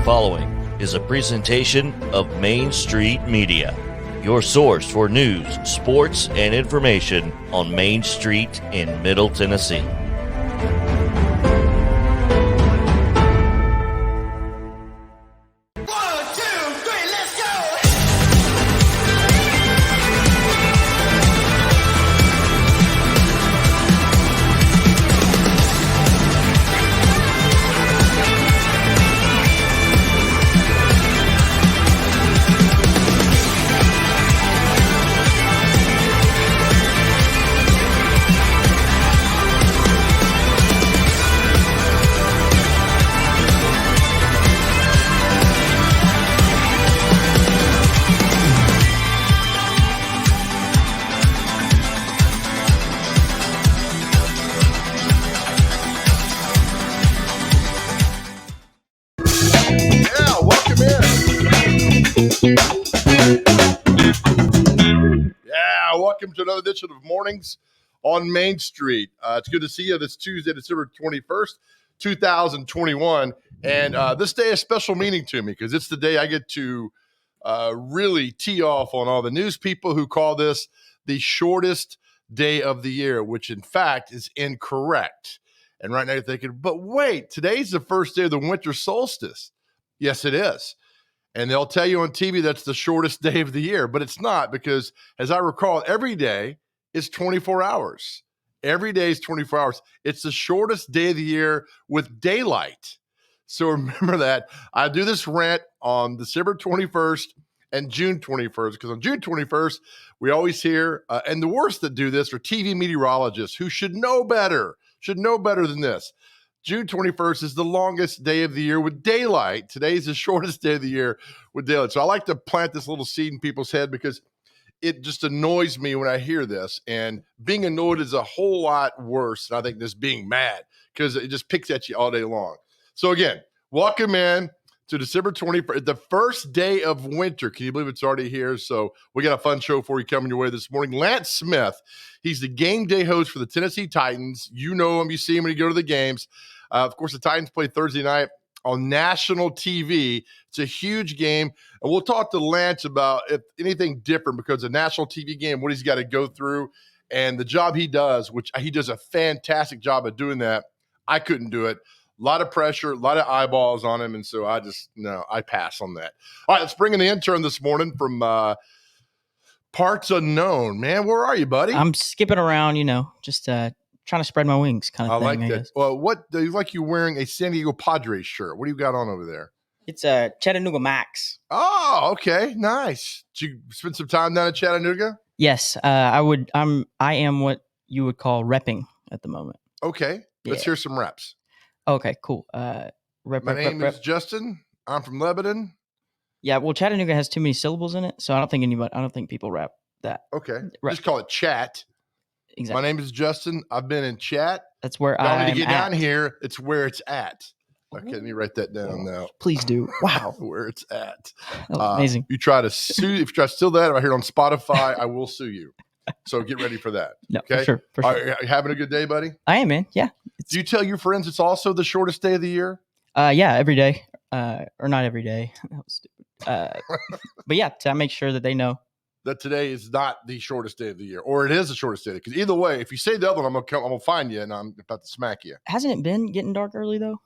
Following is a presentation of Main Street Media, your source for news, sports, and information on Main Street in Middle Tennessee. Welcome to another edition of Mornings on Main Street. It's good to see you this Tuesday, December 21st, 2021. And this day has special meaning to me because it's the day I get to really tee off on all the news people who call this the shortest day of the year, which in fact is incorrect. And right now you're thinking, but wait, today's the first day of the winter solstice. Yes, it is. And they'll tell you on TV that's the shortest day of the year, but it's not because, as I recall, every day is 24 hours. Every day is 24 hours. It's the shortest day of the year with daylight. So remember that. I do this rant on December 21st and June 21st because on June 21st, we always hear, and the worst that do this are TV meteorologists who should know better than this. June 21st is the longest day of the year with daylight. Today's the shortest day of the year with daylight. So I like to plant this little seed in people's head because it just annoys me when I hear this. And being annoyed is a whole lot worse than I think this being mad because it just picks at you all day long. So again, welcome in to December 21st, the first day of winter. Can you believe it's already here? So we got a fun show for you coming your way this morning. Lance Smith, he's the Gameday Host for the Tennessee Titans. You know him. You see him when you go to the games. Of course, the Titans play Thursday night on national TV. It's a huge game. And we'll talk to Lance about if anything different because a national TV game, what he's got to go through and the job he does, which he does a fantastic job of doing that. I couldn't do it. A lot of pressure, a lot of eyeballs on him. And so I pass on that. All right, let's bring in the intern this morning from Parts Unknown. Man, where are you, buddy? I'm skipping around, just trying to spread my wings kind of thing. I like that. Well, what do you like? You wearing a San Diego Padres shirt. What do you got on over there? It's a Chattanooga Max. Oh, okay. Nice. Did you spend some time down in Chattanooga? Yes. I am what you would call repping at the moment. Okay. Let's hear some reps. Okay, cool. My name is Justin. I'm from Lebanon. Yeah, well, Chattanooga has too many syllables in it, so I don't think people rap that. Okay. Just call it chat. Exactly. My name is Justin. I've been in chat. That's where I I'm need to get at. down here. It's where it's at. Okay, let me write that down now. Please do. Wow. Where it's at. Amazing. You try to sue. If you try to steal that, if I hear it on Spotify, I will sue you. So get ready for that. No, okay? For sure. Are you having a good day, buddy? I am, man. Yeah. Do you tell your friends it's also the shortest day of the year? Yeah, every day. Or not every day. That was stupid. But yeah, to make sure that they know. that today is not the shortest day of the year, or it is the shortest day. Because either way, if you say the other one, I'm gonna find you and I'm about to smack you. Hasn't it been getting dark early though?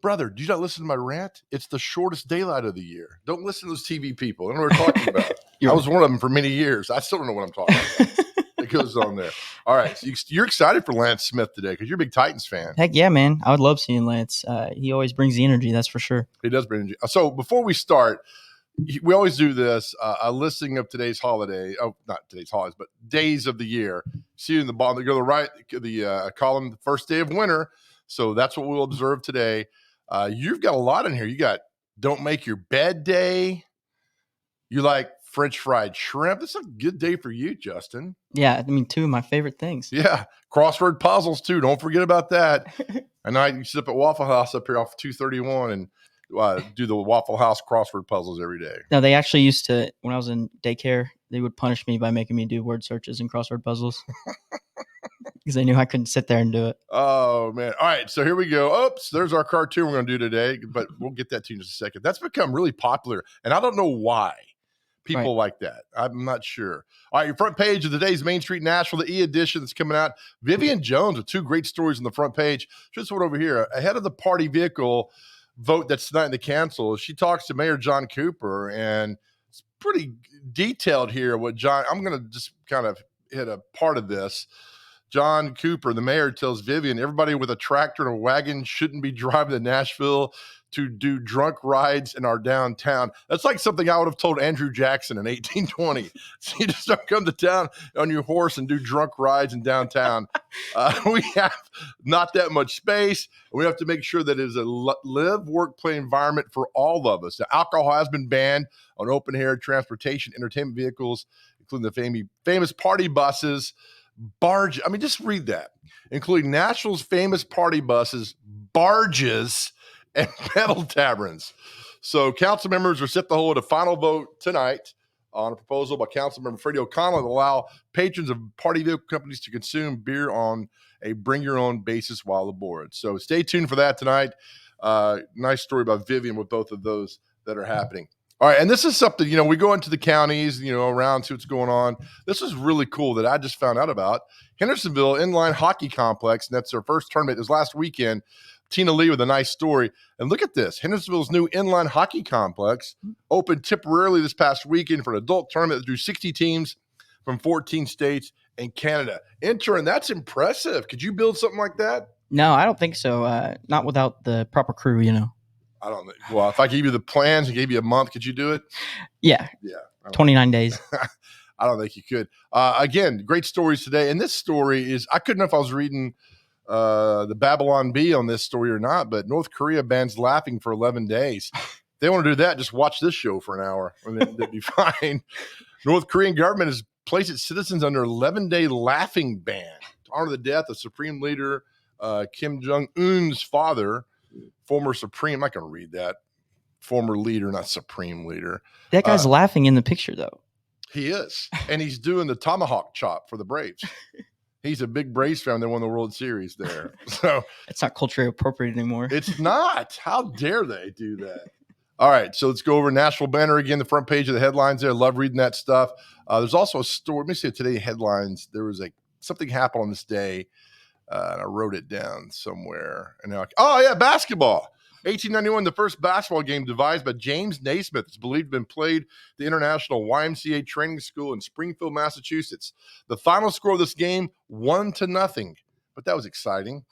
Brother, do you not listen to my rant? It's the shortest daylight of the year. Don't listen to those TV people. I don't know what we're talking about. I was one of them for many years. I still don't know what I'm talking about. It goes on there. All right. So you're excited for Lance Smith today because you're a big Titans fan. Heck yeah, man. I would love seeing Lance. He always brings the energy, that's for sure. He does bring energy. So before we start, we always do this, a listing of today's holiday. Oh, not today's holidays, but days of the year. See in the bottom, go to the right, the column, the first day of winter. So that's what we'll observe today. You've got a lot in here. You got don't make your bed day. You like French fried shrimp. This is a good day for you, Justin. Yeah, I mean, two of my favorite things. Yeah, crossword puzzles too. Don't forget about that. And I used to sit up at Waffle House up here off 231 and do the Waffle House crossword puzzles every day. No, they actually used to, when I was in daycare, they would punish me by making me do word searches and crossword puzzles because they knew I couldn't sit there and do it. Oh, man. All right, so here we go. Oops, there's our cartoon we're going to do today, but we'll get that to you in just a second. That's become really popular, and I don't know why people like that. I'm not sure. All right, your front page of today's Main Street Nashville, the e-edition that's coming out. Vivian Jones with two great stories on the front page. Just one over here. Ahead of the party vehicle vote that's tonight in the cancel, she talks to Mayor John Cooper, and it's pretty detailed here what John, I'm going to just kind of hit a part of this. John Cooper, the mayor, tells Vivian, everybody with a tractor and a wagon shouldn't be driving to Nashville to do drunk rides in our downtown. That's like something I would have told Andrew Jackson in 1820. So you just don't come to town on your horse and do drunk rides in downtown. We have not that much space. We have to make sure that it is a live, work, play environment for all of us. Now, alcohol has been banned on open-air transportation, entertainment vehicles, including the famous party buses, barge. I mean, just read that. Including Nashville's famous party buses, barges, and pedal taverns. So council members are set to hold a final vote tonight on a proposal by Councilmember Freddie O'Connell to allow patrons of party vehicle companies to consume beer on a bring-your-own basis while aboard. So stay tuned for that tonight. Nice story about Vivian with both of those that are happening. All right, and this is something, we go into the counties, around, see what's going on. This is really cool that I just found out about. Hendersonville Inline Hockey Complex, and that's their first tournament. It was last weekend. Tina Lee with a nice story. And look at this. Hendersonville's new inline hockey complex opened temporarily this past weekend for an adult tournament that drew 60 teams from 14 states and Canada. Intern, that's impressive. Could you build something like that? No, I don't think so. Not without the proper crew, I don't know. Well, if I gave you the plans and gave you a month, could you do it? Yeah. 29 days. I don't think you could. Again, great stories today. And this story is, I couldn't know if I was reading the Babylon Bee on this story or not, but North Korea bans laughing for 11 days. If they want to do that, just watch this show for an hour and they'd be fine. North Korean government has placed its citizens under 11-day laughing ban to honor the death of Supreme Leader Kim Jong-un's father, former Supreme, I'm not going to read that. Former leader, not Supreme Leader. That guy's laughing in the picture, though. He is. And he's doing the tomahawk chop for the Braves. He's a big Braves fan. They won the World Series there. So it's not culturally appropriate anymore. It's not. How dare they do that? All right. So let's go over Nashville Banner again, the front page of the headlines there. I love reading that stuff. There's also a story. Let me see today headlines. There was something happened on this day. And I wrote it down somewhere. And now, basketball. 1891, the first basketball game devised by James Naismith is believed to have been played at the International YMCA Training School in Springfield, Massachusetts. The final score of this game, 1-0. But that was exciting.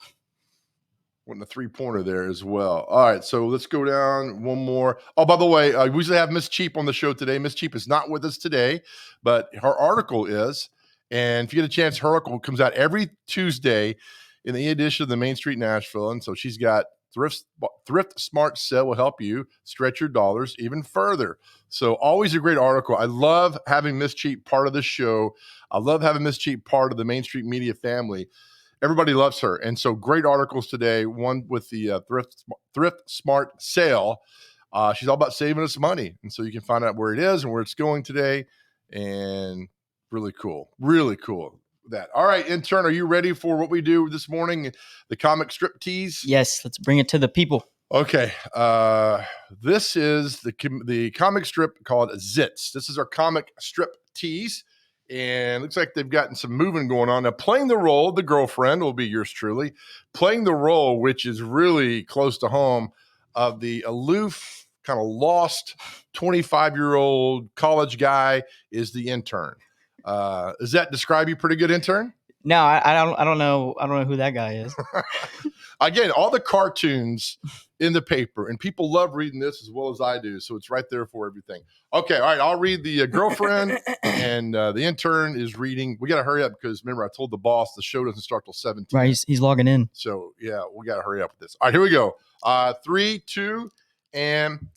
Went in a three-pointer there as well. All right, so let's go down one more. Oh, by the way, we usually have Miss Cheap on the show today. Miss Cheap is not with us today, but her article is. And if you get a chance, her article comes out every Tuesday in the edition of the Main Street Nashville. And so she's got Thrift Smart Sale will help you stretch your dollars even further. So always a great article. I love having Miss Cheap part of the show. I love having Miss Cheap part of the Main Street Media family. Everybody loves her. And so great articles today. One with the Thrift Smart Sale. She's all about saving us money. And so you can find out where it is and where it's going today. And really cool. Really cool. That. All right, intern, are you ready for what we do this morning? The comic strip tease? Yes, let's bring it to the people. Okay. This is the comic strip called Zits. This is our comic strip tease. And looks like they've gotten some moving going on. Now, playing the role, the girlfriend will be yours truly. Playing the role, which is really close to home, of the aloof, kind of lost 25-year-old college guy is the intern. Does that describe you pretty good, intern? No, I don't know who that guy is. Again, all the cartoons in the paper, and people love reading this as well as I do. So it's right there for everything. Okay, all right. I'll read the girlfriend, and the intern is reading. We got to hurry up because remember I told the boss the show doesn't start till 17. Right, he's logging in. So yeah, we got to hurry up with this. All right, here we go. 3, 2, and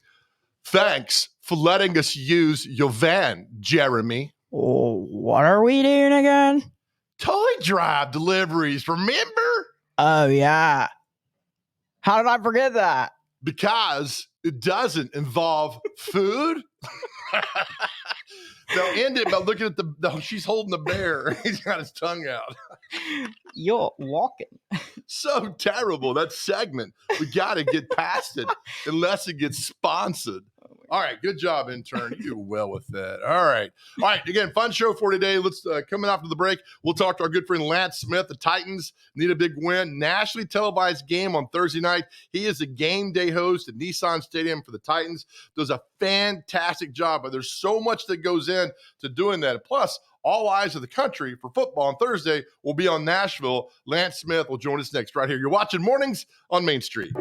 thanks for letting us use your van, Jeremy. Oh, what are we doing again? Toy drive deliveries, remember? Oh, yeah. How did I forget that? Because it doesn't involve food. They'll end it by looking at she's holding the bear. He's got his tongue out. You're walking. So terrible, that segment. We got to get past it unless it gets sponsored. All right, good job, intern. You do well with that. All right. Again, fun show for today. Let's coming after the break. We'll talk to our good friend Lance Smith. The Titans need a big win. Nationally televised game on Thursday night. He is a game day host at Nissan Stadium for the Titans. Does a fantastic job, but there's so much that goes in to doing that. Plus, all eyes of the country for football on Thursday will be on Nashville. Lance Smith will join us next right here. You're watching Mornings on Main Street.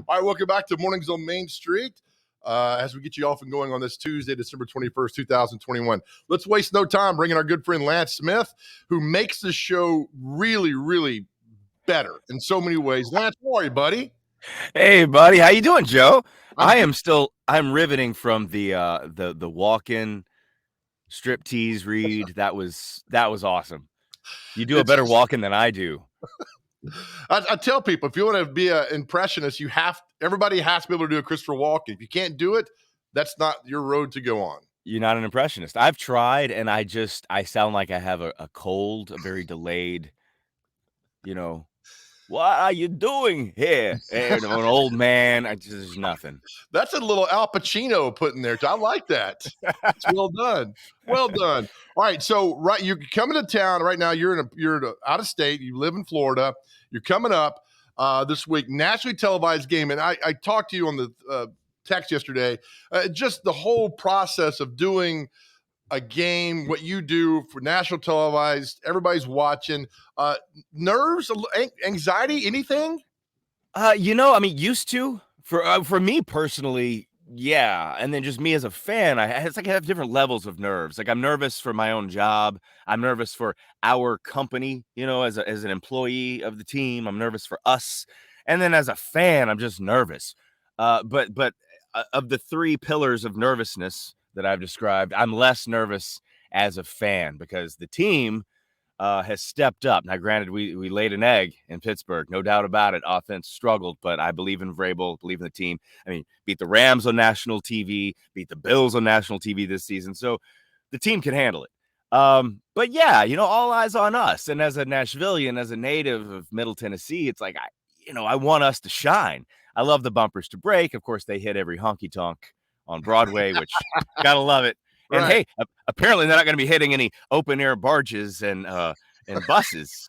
All right, welcome back to Mornings on Main Street. As we get you off and going on this Tuesday, December 21st, 2021. Let's waste no time bringing our good friend Lance Smith, who makes the show really, really better in so many ways. Lance, how are you, buddy? Hey, buddy. How you doing, Joe? I'm riveting from the walk-in striptease read. That was awesome. You do a better walk-in than I do. I tell people, if you want to be an impressionist, everybody has to be able to do a Christopher Walken. If you can't do it, that's not your road to go on. You're not an impressionist. I've tried, and I sound like I have a cold, a very delayed, what are you doing here? And an old man. There's nothing. That's a little Al Pacino put in there. I like that. It's well done. Well done. All right. So you're coming to town right now. You're out of state. You live in Florida. You're coming up this week, nationally televised game. And I talked to you on the text yesterday, just the whole process of doing a game, what you do for national televised, everybody's watching, nerves, anxiety, anything? Used to, for me personally, yeah. And then just me as a fan, it's like I have different levels of nerves. Like I'm nervous for my own job. I'm nervous for our company, as an employee of the team. I'm nervous for us. And then as a fan, I'm just nervous. But of the three pillars of nervousness that I've described, I'm less nervous as a fan because the team has stepped up. Now, granted, we laid an egg in Pittsburgh, no doubt about it. Offense struggled, but I believe in Vrabel, believe in the team. I mean, beat the Rams on national TV, beat the Bills on national TV this season, so the team can handle it. But yeah, all eyes on us. And as a Nashvillian, as a native of Middle Tennessee, it's like I want us to shine. I love the bumpers to break. Of course, they hit every honky tonk on Broadway, which gotta love it. And Right. hey, apparently they're not going to be hitting any open air barges and buses,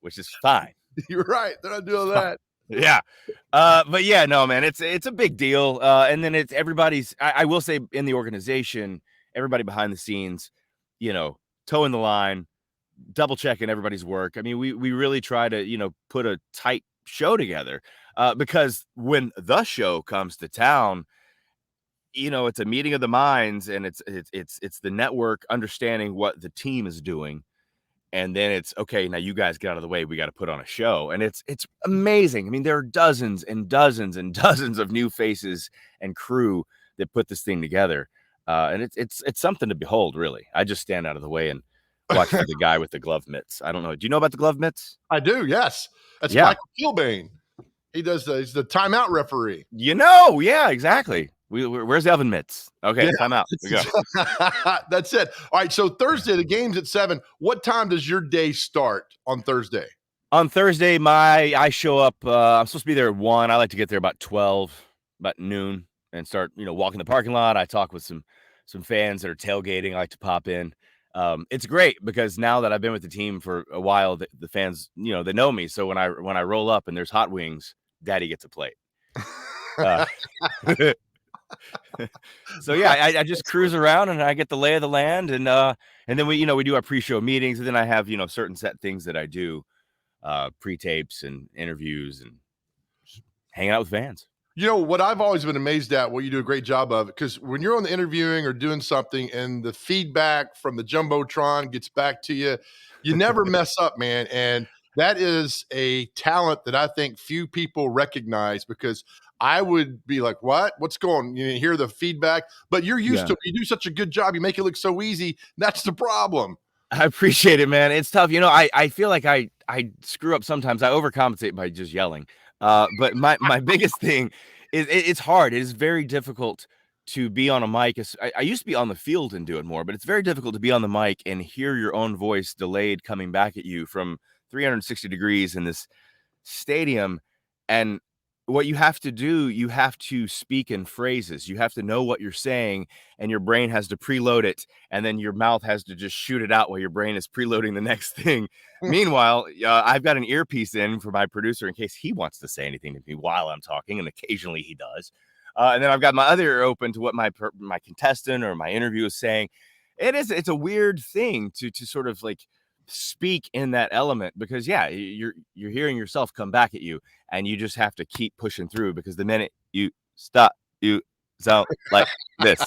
which is fine. You're right. They're not doing that. Yeah. But yeah, no, man, it's a big deal. And then it's everybody's, I will say in the organization, everybody behind the scenes, toeing the line, double checking everybody's work. I mean, we really try to, put a tight show together, because when the show comes to town, it's a meeting of the minds, and it's the network understanding what the team is doing. And then it's okay. Now you guys get out of the way. We got to put on a show, and it's amazing. I mean, there are dozens and dozens and dozens of new faces and crew that put this thing together, and it's something to behold. Really, I just stand out of the way and watch the guy with the glove mitts. I don't know. Do you know about the glove mitts? I do. Yes, that's Yeah. Michael Kilbane. He's the timeout referee. Yeah, exactly. Where's the oven mitts? Okay, Yeah. time out. We go. That's it. All right. So Thursday, the game's at 7. What time does your day start on Thursday? On Thursday, I show up. I'm supposed to be there at 1. I like to get there about 12, about noon, and start walking the parking lot. I talk with some fans that are tailgating. I like to pop in. It's great because now that I've been with the team for a while, the fans they know me. So when I roll up and there's hot wings, Daddy gets a plate. So yeah, I just cruise around and I get the lay of the land, and then we do our pre-show meetings, and then I have certain set things that I do, pre-tapes and interviews and hanging out with fans. What I've always been amazed at, what you do a great job of, because when you're on the interviewing or doing something and the feedback from the Jumbotron gets back to you, you never mess up, man. And that is a talent that I think few people recognize, because I would be like, what's going on? You hear the feedback, but you're used to it. You do such a good job. You make it look so easy. That's the problem. I appreciate it, man. It's tough. I feel like I screw up sometimes. I overcompensate by just yelling. But my biggest thing is it's hard. It is very difficult to be on a mic. I used to be on the field and do it more, but it's very difficult to be on the mic and hear your own voice delayed coming back at you from 360 degrees in this stadium. And what you have to do, you have to speak in phrases. You have to know what you're saying, and your brain has to preload it, and then your mouth has to just shoot it out while your brain is preloading the next thing. Meanwhile, I've got an earpiece in for my producer in case he wants to say anything to me while I'm talking, and occasionally he does. And then I've got my other ear open to what my contestant or my interview is saying. It's a weird thing to sort of like speak in that element, because you're hearing yourself come back at you, and you just have to keep pushing through, because the minute you stop, you sound like this.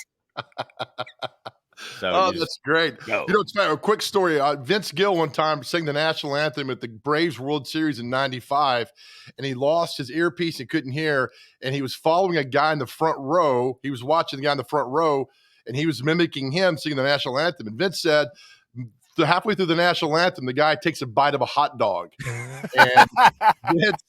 So that's great. Go. It's funny, a quick story. Vince Gill one time sang the national anthem at the Braves World Series in '95, and he lost his earpiece and couldn't hear, and he was following a guy in the front row. He was watching the guy in the front row, and he was mimicking him singing the national anthem. And Vince said, halfway through the national anthem, the guy takes a bite of a hot dog, and Vince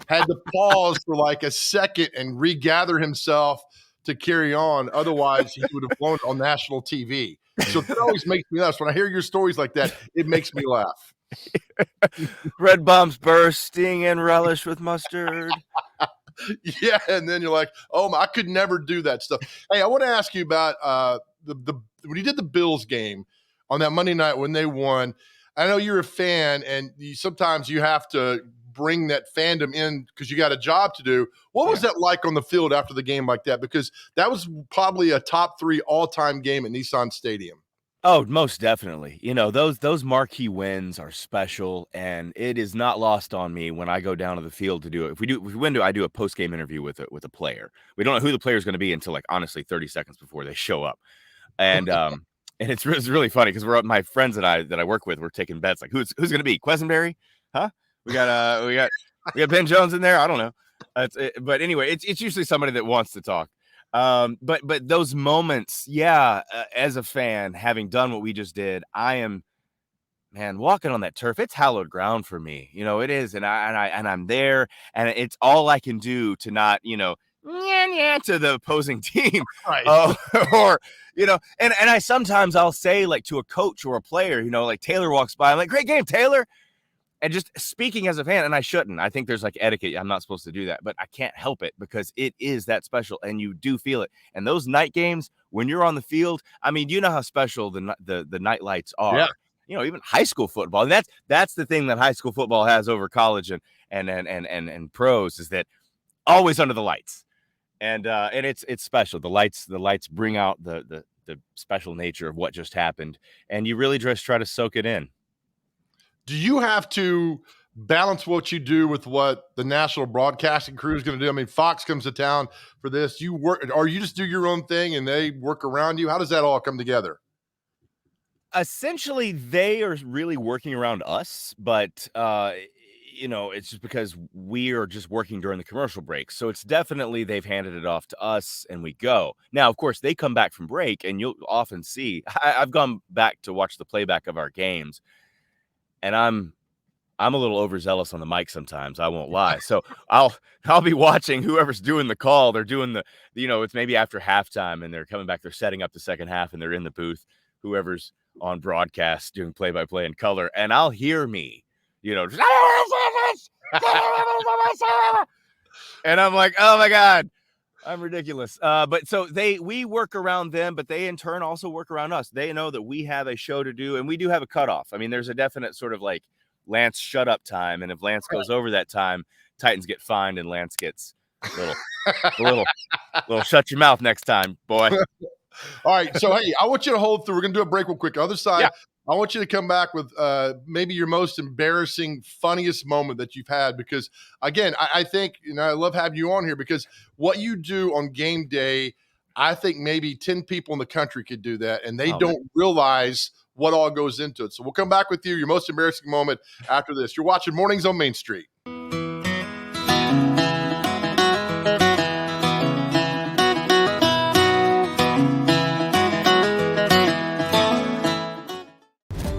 had to pause for like a second and regather himself to carry on. Otherwise, he would have flown on national TV. So that always makes me laugh. When I hear your stories like that, it makes me laugh. Red bombs bursting and relish with mustard. Yeah, and then you're like, oh, I could never do that stuff. Hey, I want to ask you about when you did the Bills game on that Monday night when they won. I know you're a fan, and sometimes you have to bring that fandom in because you got a job to do. What was that like on the field after the game like that? Because that was probably a top 3 all-time game at Nissan Stadium. Oh, most definitely. Those marquee wins are special, and it is not lost on me when I go down to the field to do it. If we win, I do a post-game interview with a player. We don't know who the player is going to be until, like, honestly, 30 seconds before they show up. And and it's really funny because my friends that I work with, we're taking bets like who's going to be Quesenberry, huh? We got Ben Jones in there. I don't know. But anyway, it's usually somebody that wants to talk. But those moments, as a fan, having done what we just did, I am man, walking on that turf, it's hallowed ground for me. It is. And I'm there, and it's all I can do to not, to the opposing team. Right. Or, and I sometimes I'll say, like, to a coach or a player, like Taylor walks by, I'm like, great game, Taylor. And just speaking as a fan, and I shouldn't. I think there's like etiquette. I'm not supposed to do that, but I can't help it because it is that special, and you do feel it. And those night games, when you're on the field, I mean, you know how special the night lights are. Yeah. Even high school football. And that's the thing that high school football has over college and pros, is that always under the lights, and it's special. The lights bring out the special nature of what just happened, and you really just try to soak it in. Do you have to balance what you do with what the national broadcasting crew is going to do? I mean, Fox comes to town for this. You work, or you just do your own thing and they work around you? How does that all come together? Essentially, they are really working around us, but it's just because we are just working during the commercial break. So it's definitely, they've handed it off to us and we go. Now, of course, they come back from break, and you'll often see, I've gone back to watch the playback of our games, and I'm a little overzealous on the mic sometimes, I won't lie. So I'll be watching whoever's doing the call. They're doing it's maybe after halftime, and they're coming back, they're setting up the second half, and they're in the booth, whoever's on broadcast doing play-by-play in color, and I'll hear me, just, and I'm like, oh my God, I'm ridiculous. But so we work around them, but they in turn also work around us. They know that we have a show to do, and we do have a cutoff. I mean, there's a definite sort of like Lance shut up time, and if Lance goes over that time, Titans get fined, and Lance gets a little shut your mouth next time, boy. All right. So, hey, I want you to hold through. We're going to do a break real quick. Other side, yeah. I want you to come back with maybe your most embarrassing, funniest moment that you've had. Because, again, I think, I love having you on here because what you do on game day, I think maybe 10 people in the country could do that, and they don't realize what all goes into it. So we'll come back with you, your most embarrassing moment after this. You're watching Mornings on Main Street.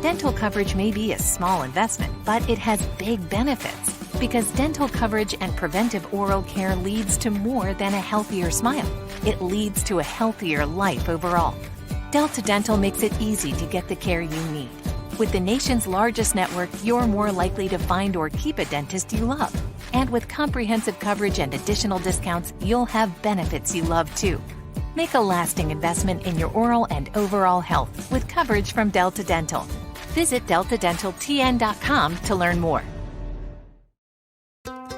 Dental coverage may be a small investment, but it has big benefits because dental coverage and preventive oral care leads to more than a healthier smile. It leads to a healthier life overall. Delta Dental makes it easy to get the care you need. With the nation's largest network, you're more likely to find or keep a dentist you love. And with comprehensive coverage and additional discounts, you'll have benefits you love too. Make a lasting investment in your oral and overall health with coverage from Delta Dental. Visit deltadentaltn.com to learn more.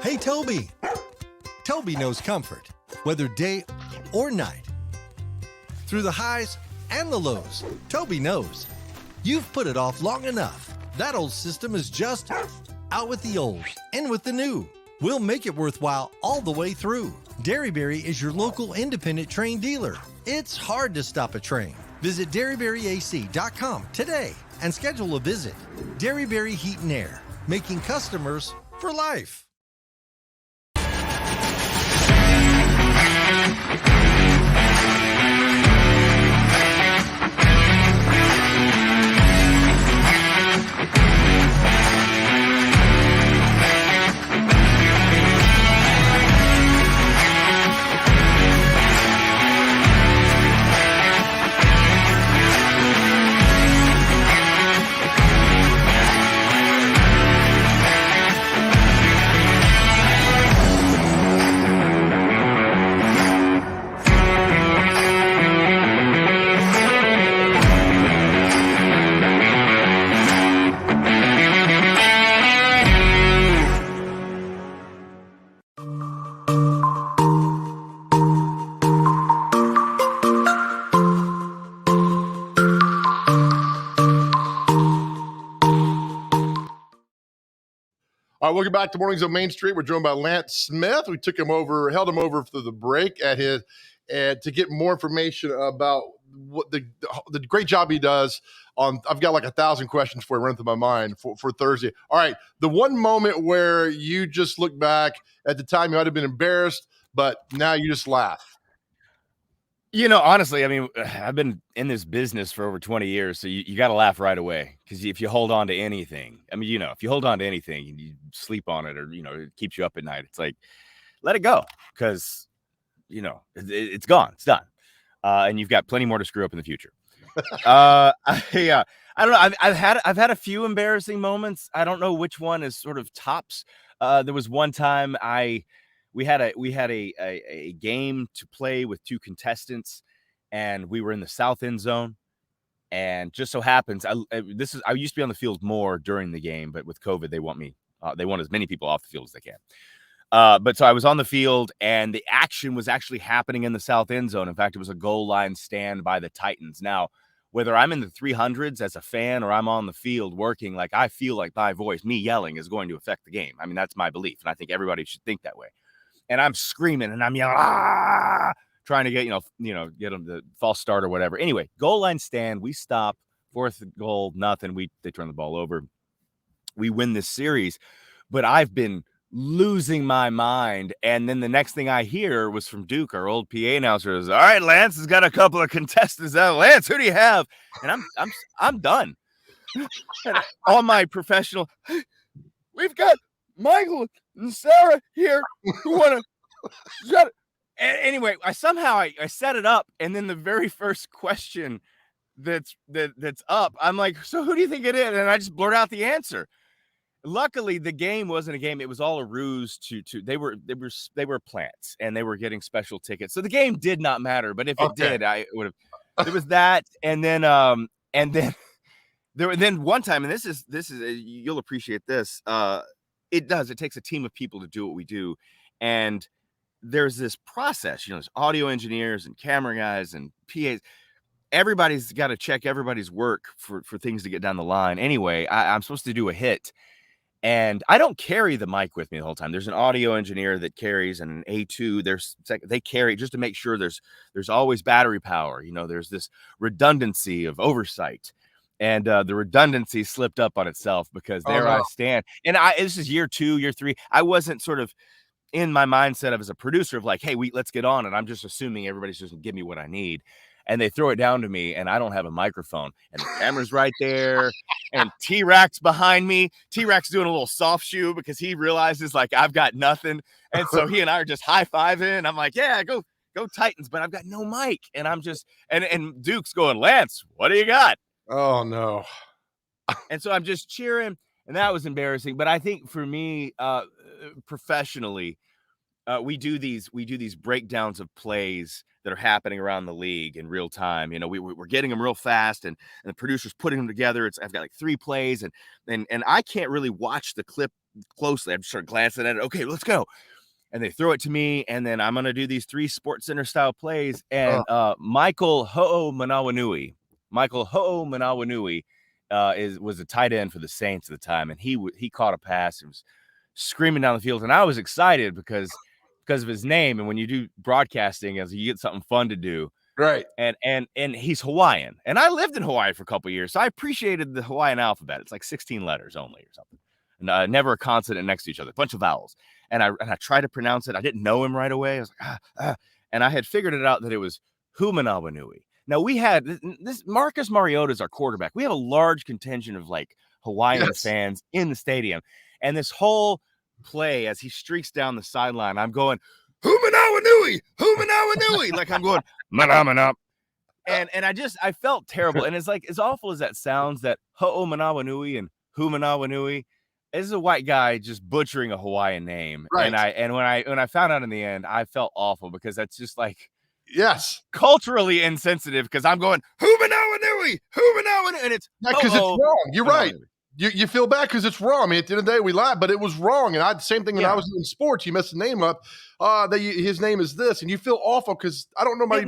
Hey, Toby. Toby knows comfort, whether day or night. Through the highs and the lows, Toby knows. You've put it off long enough. That old system is just out with the old, in with the new. We'll make it worthwhile all the way through. Dairyberry is your local independent train dealer. It's hard to stop a train. Visit dairyberryac.com today and schedule a visit. Dairyberry Heat and Air, making customers for life. All right, welcome back to Mornings on Main Street. We're joined by Lance Smith. We held him over for the break to get more information about what the great job he does on. I've got like 1,000 questions for you running through my mind for Thursday. All right, the one moment where you just look back at the time, you might have been embarrassed, but now you just laugh. Honestly, I mean, I've been in this business for over 20 years, so you got to laugh right away, because if you hold on to anything, I mean, if you hold on to anything and you sleep on it, or, it keeps you up at night, it's like, let it go, because, it's gone, it's done. And you've got plenty more to screw up in the future. I don't know. I've had a few embarrassing moments. I don't know which one is sort of tops. There was one time we had a game to play with 2 contestants, and we were in the south end zone. And just so happens, I used to be on the field more during the game, but with COVID, they want as many people off the field as they can. But so I was on the field, and the action was actually happening in the south end zone. In fact, it was a goal line stand by the Titans. Now, whether I'm in the 300s as a fan or I'm on the field working, like, I feel like my voice, me yelling, is going to affect the game. I mean, that's my belief, and I think everybody should think that way. And I'm screaming and I'm yelling, trying to get, get them the false start or whatever. Anyway, goal line stand, we stop, 4th goal, nothing. They turn the ball over. We win this series, but I've been losing my mind. And then the next thing I hear was from Duke, our old PA announcer, is, all right, Lance has got a couple of contestants out. Lance, who do you have? And I'm done. And all my professional, we've got Michael and Sarah here who want to shut it. Anyway, I set it up, and then the very first question that's up, I'm like, so who do you think it is? And I just blurt out the answer. Luckily, the game wasn't a game. It was all a ruse they were plants, and they were getting special tickets. So the game did not matter, but if it did, I would have. There was that, and then one time, and this is you'll appreciate this. It takes a team of people to do what we do, and there's this process. There's audio engineers and camera guys and PAs. Everybody's got to check everybody's work for things to get down the line. Anyway, I'm supposed to do a hit. And I don't carry the mic with me the whole time. There's an audio engineer that carries, and an A2. They carry just to make sure there's always battery power. There's this redundancy of oversight, and the redundancy slipped up on itself, because I stand. And this is year 2, year 3. I wasn't sort of in my mindset of as a producer of like, hey, let's get on it. I'm just assuming everybody's just gonna give me what I need. And they throw it down to me, and I don't have a microphone, and the camera's right there, and T-Rack's behind me. T-Rack's doing a little soft shoe because he realizes, like, I've got nothing. And so he and I are just high-fiving. I'm like, yeah, go Titans, but I've got no mic. And I'm just, and Duke's going, Lance, what do you got? Oh, no. And so I'm just cheering, and that was embarrassing. But I think for me, professionally, we do these breakdowns of plays that are happening around the league in real time. We're getting them real fast, and the producer's putting them together. I've got like 3 plays, and I can't really watch the clip closely. I'm just sort of glancing at it. Okay, let's go. And they throw it to me, and then I'm going to do these 3 Sports Center style plays. And Michael Ho'o Manawanui was a tight end for the Saints at the time, and he caught a pass and was screaming down the field, and I was excited because of his name. And when you do broadcasting, as you get something fun to do, right? And he's Hawaiian, and I lived in Hawaii for a couple of years, so I appreciated the Hawaiian alphabet. It's like 16 letters only or something, and never a consonant next to each other, a bunch of vowels. And I tried to pronounce it. I didn't know him right away. I was like, and I had figured it out that it was Humanawanui. Now, we had this Marcus Mariota is our quarterback. We have a large contingent of like Hawaiian fans in the stadium, and this whole play, as he streaks down the sideline, I'm going, Humanawanui, like I'm going, Manamana. And I felt terrible. And it's like, as awful as that sounds, that Ho'o Manawanui and Humanawanui, this is a white guy just butchering a Hawaiian name. Right. And when I found out in the end, I felt awful, because that's just like, culturally insensitive, because I'm going, Humanawanui, and it's because it's wrong. You're right. You feel bad because it's wrong. I mean, at the end of the day, we laugh, but it was wrong. And the same thing when I was doing sports. You mess the name up. His name is this, and you feel awful because I don't know my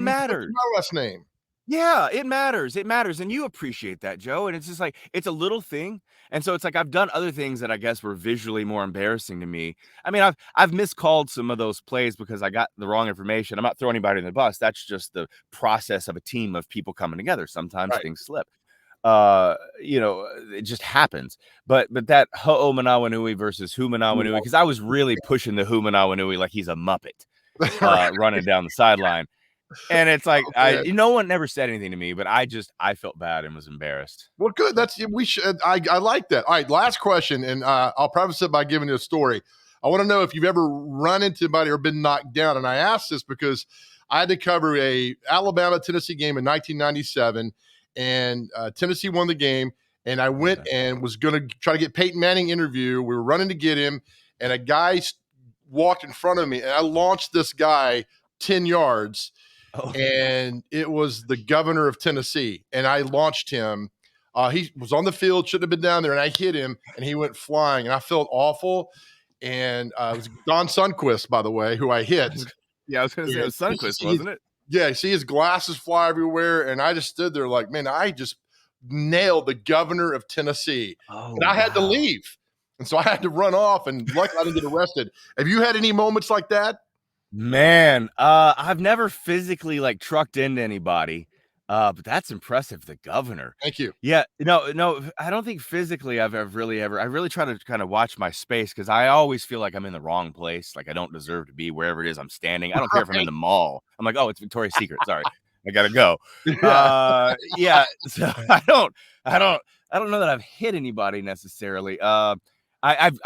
last name. Yeah, it matters. It matters, and you appreciate that, Joe. And it's just like, it's a little thing, and so it's like I've done other things that I guess were visually more embarrassing to me. I mean, I've miscalled some of those plays because I got the wrong information. I'm not throwing anybody in the bus. That's just the process of a team of people coming together. Sometimes things slip. It just happens. But that Ho'o Manawanui versus Humanawanui, because I was really pushing the Humanawanui like he's a Muppet running down the sideline. And it's like, man. no one never said anything to me, but I felt bad and was embarrassed. Well, good. We should. I like that. All right, last question, and I'll preface it by giving you a story. I want to know if you've ever run into anybody or been knocked down. And I asked this because I had to cover a Alabama-Tennessee game in 1997, and Tennessee won the game. And I went and was going to try to get Peyton Manning interview. We were running to get him, and a guy walked in front of me, and I launched this guy 10 yards, and it was the governor of Tennessee, and I launched him. He was on the field, shouldn't have been down there, and I hit him, and he went flying, and I felt awful. And it was Don Sundquist, by the way, who I hit. Yeah, I was going to say it was Sundquist, wasn't it? Yeah, see his glasses fly everywhere, and I just stood there like, man, I just nailed the governor of Tennessee. And I had to leave. And so I had to run off, and luckily I didn't get arrested. Have you had any moments like that? Man, I've never physically like trucked into anybody, but that's impressive. The governor. Thank you. Yeah, no, I don't think physically I really try to kind of watch my space because I always feel like I'm in the wrong place. Like I don't deserve to be wherever it is I'm standing. I don't care if I'm in the mall. I'm like, oh, it's Victoria's Secret. Sorry, I gotta go. Yeah, so I don't know that I've hit anybody necessarily. I've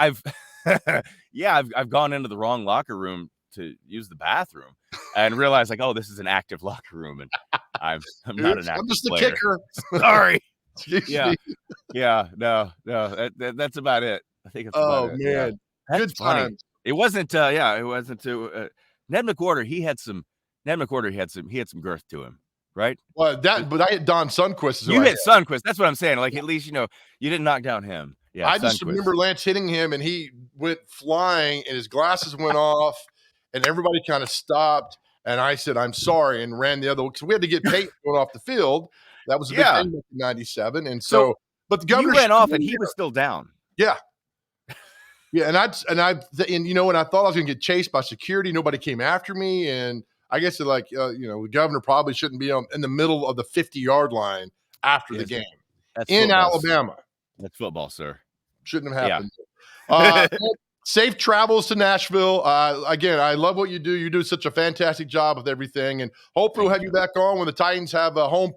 gone into the wrong locker room to use the bathroom and realize like, oh, this is an active locker room, and I'm not an active I'm just the player. kicker. Sorry. No, that's about it. I think it's about it. Man, Yeah. That's good funny. times. It wasn't too Ned McWhorter. He had some girth to him, right? Well, but I hit Don Sundquist. You hit Sundquist. That's what I'm saying. Like at least you didn't knock down him. Yeah, I just remember Lance hitting him, and he went flying, and his glasses went off, and everybody kind of stopped. And I said, "I'm sorry," and ran the other way because we had to get Peyton going off the field. That was a big thing in 1997, and so but the governor went off, and he was still down. Yeah. And I thought I was going to get chased by security. Nobody came after me, and I guess the governor probably shouldn't be in the middle of the 50-yard line after the game in Alabama. That's football, sir. Shouldn't have happened. Safe travels to Nashville. Again, I love what you do. You do such a fantastic job with everything, and hopefully we'll have you back on when the Titans have a home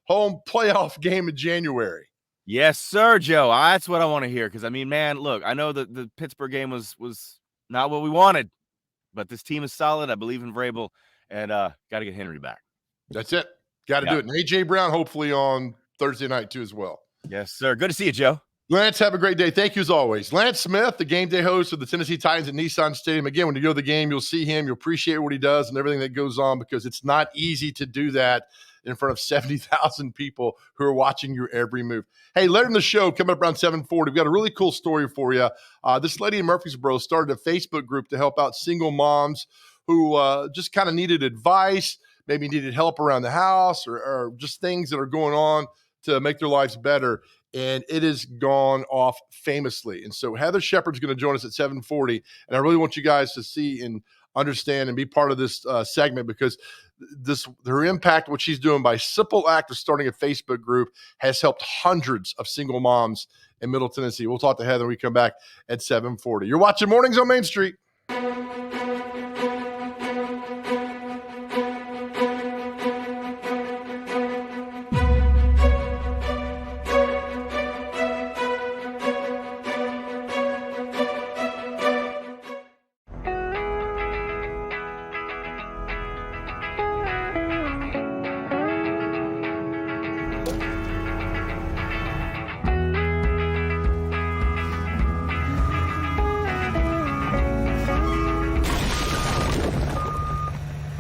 playoff game in January. Yes, sir, Joe. That's what I want to hear because, I mean, man, look, I know that the Pittsburgh game was not what we wanted, but this team is solid. I believe in Vrabel, and got to get Henry back. That's it. Got to do it. And A.J. Brown hopefully on Thursday night too as well. Yes, sir. Good to see you, Joe. Lance, have a great day. Thank you as always. Lance Smith, the game day host of the Tennessee Titans at Nissan Stadium. Again, when you go to the game, you'll see him. You'll appreciate what he does and everything that goes on because it's not easy to do that in front of 70,000 people who are watching your every move. Hey, later in the show, coming up around 7:40, we've got a really cool story for you. This lady in Murfreesboro started a Facebook group to help out single moms who just kind of needed advice, maybe needed help around the house or just things that are going on to make their lives better. And it has gone off famously. And so Heather Shepard's going to join us at 7:40. And I really want you guys to see and understand and be part of this segment because her impact, what she's doing by simple act of starting a Facebook group has helped hundreds of single moms in Middle Tennessee. We'll talk to Heather when we come back at 7:40. You're watching Mornings on Main Street.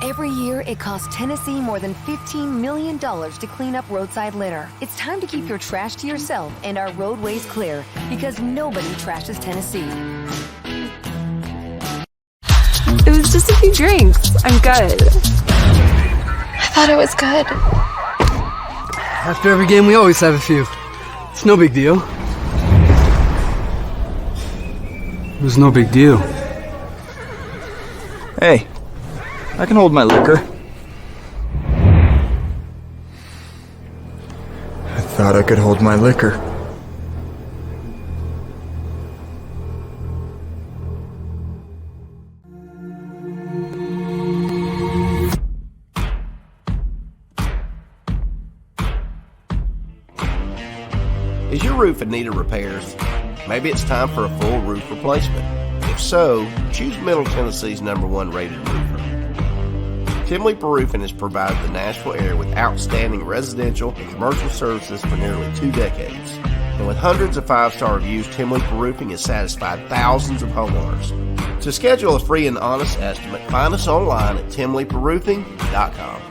Every year, it costs Tennessee more than $15 million to clean up roadside litter. It's time to keep your trash to yourself and our roadways clear, because nobody trashes Tennessee. It was just a few drinks. I'm good. I thought it was good. After every game, we always have a few. It's no big deal. It was no big deal. Hey, I can hold my liquor. I thought I could hold my liquor. Is your roof in need of repairs? Maybe it's time for a full roof replacement. If so, choose Middle Tennessee's #1 rated roofer. Tim Leeper Roofing has provided the Nashville area with outstanding residential and commercial services for nearly 2 decades. And with hundreds of 5-star reviews, Tim Leeper Roofing has satisfied thousands of homeowners. To schedule a free and honest estimate, find us online at timleeperroofing.com.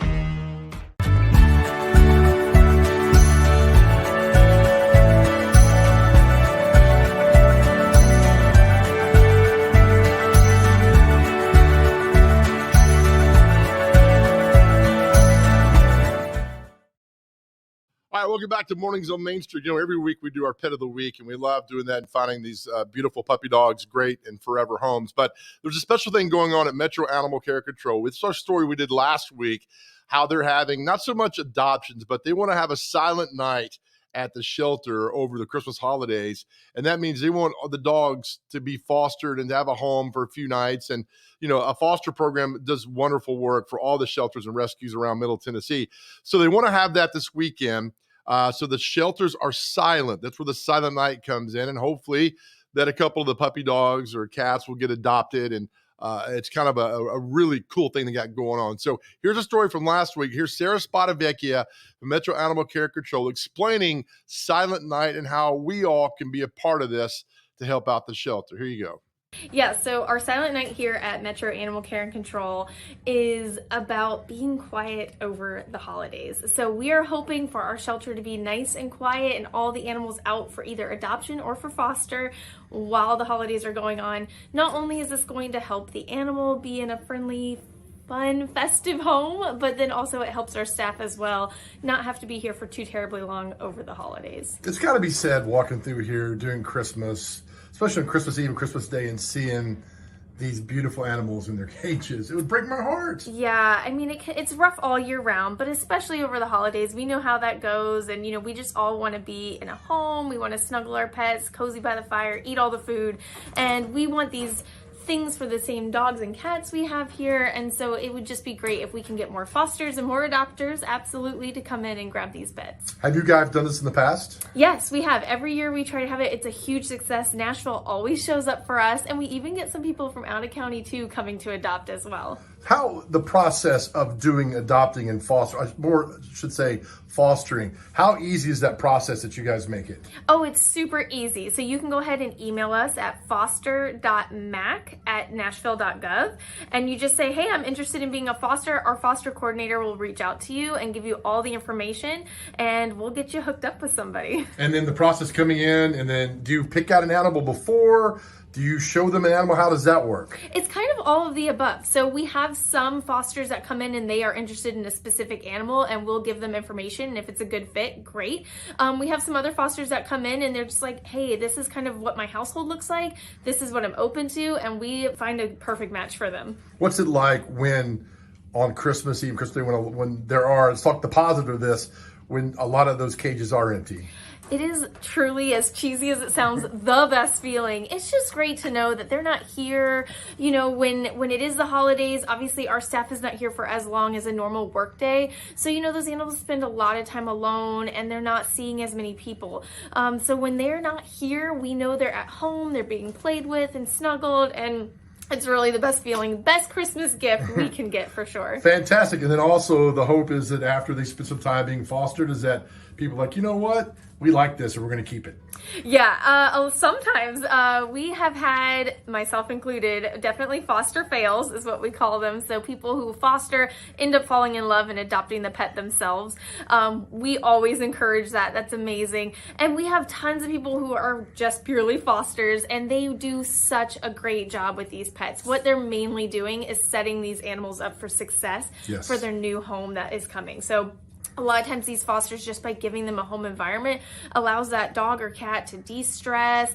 All right, welcome back to Mornings on Main Street. Every week we do our Pet of the Week, and we love doing that and finding these beautiful puppy dogs, great and forever homes. But there's a special thing going on at Metro Animal Care Control. It's our story we did last week, how they're having not so much adoptions, but they want to have a silent night at the shelter over the Christmas holidays. And that means they want the dogs to be fostered and to have a home for a few nights. And, a foster program does wonderful work for all the shelters and rescues around Middle Tennessee. So they want to have that this weekend. So the shelters are silent. That's where the silent night comes in. And hopefully that a couple of the puppy dogs or cats will get adopted. And it's kind of a really cool thing they got going on. So here's a story from last week. Here's Sarah Spadavecchia from Metro Animal Care Control explaining Silent Night and how we all can be a part of this to help out the shelter. Here you go. Yeah, so our Silent Night here at Metro Animal Care and Control is about being quiet over the holidays. So we are hoping for our shelter to be nice and quiet and all the animals out for either adoption or for foster while the holidays are going on. Not only is this going to help the animal be in a friendly, fun, festive home, but then also it helps our staff as well not have to be here for too terribly long over the holidays. It's got to be said walking through here during Christmas, especially on Christmas Eve and Christmas Day, and seeing these beautiful animals in their cages. It would break my heart. Yeah, I mean, it's rough all year round, but especially over the holidays. We know how that goes, and, we just all want to be in a home. We want to snuggle our pets, cozy by the fire, eat all the food, and we want these things for the same dogs and cats we have here. And so it would just be great if we can get more fosters and more adopters absolutely to come in and grab these pets. Have you guys done this in the past? Yes, we have. Every year we try to have it. It's a huge success. Nashville always shows up for us, and we even get some people from out of county too coming to adopt as well. How the process of doing adopting and fostering, how easy is that process that you guys make it? Oh, it's super easy. So you can go ahead and email us at foster.mac@nashville.gov, and you just say, hey, I'm interested in being a foster. Our foster coordinator will reach out to you and give you all the information, and we'll get you hooked up with somebody. And then the process coming in, and then do you pick out an animal before? Do you show them an animal? How does that work? It's kind of all of the above. So we have some fosters that come in and they are interested in a specific animal, and we'll give them information. And if it's a good fit, great. We have some other fosters that come in and they're just like, hey, this is kind of what my household looks like. This is what I'm open to. And we find a perfect match for them. What's it like when on Christmas Eve, Christmas Day, when there are, let's talk the positive of this, when a lot of those cages are empty? It is truly, as cheesy as it sounds, the best feeling. It's just great to know that they're not here, when it is the holidays. Obviously, our staff is not here for as long as a normal work day. So, those animals spend a lot of time alone and they're not seeing as many people. So when they're not here, we know they're at home, they're being played with and snuggled, and it's really the best feeling, best Christmas gift we can get for sure. Fantastic. And then also the hope is that after they spend some time being fostered, is that people are like, you know what? We like this and we're going to keep it. Yeah, sometimes we have had, myself included, definitely foster fails is what we call them. So people who foster end up falling in love and adopting the pet themselves. We always encourage that. That's amazing. And we have tons of people who are just purely fosters, and they do such a great job with these pets. What they're mainly doing is setting these animals up for success for their new home that is coming. So a lot of times these fosters, just by giving them a home environment, allows that dog or cat to de-stress,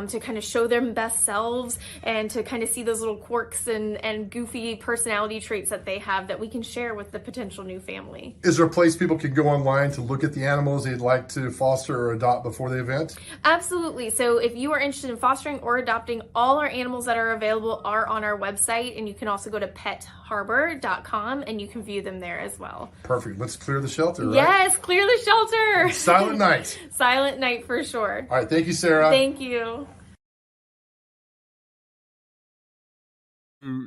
to kind of show their best selves, and to kind of see those little quirks and goofy personality traits that they have that we can share with the potential new family. Is there a place people can go online to look at the animals they'd like to foster or adopt before the event? Absolutely. So if you are interested in fostering or adopting, all our animals that are available are on our website, and you can also go to petharbor.com and you can view them there as well. Perfect. Let's clear the shelf. shelter, right? Yes, clear the shelter. Silent night. Silent night for sure. All right, thank you, Sarah. Thank you.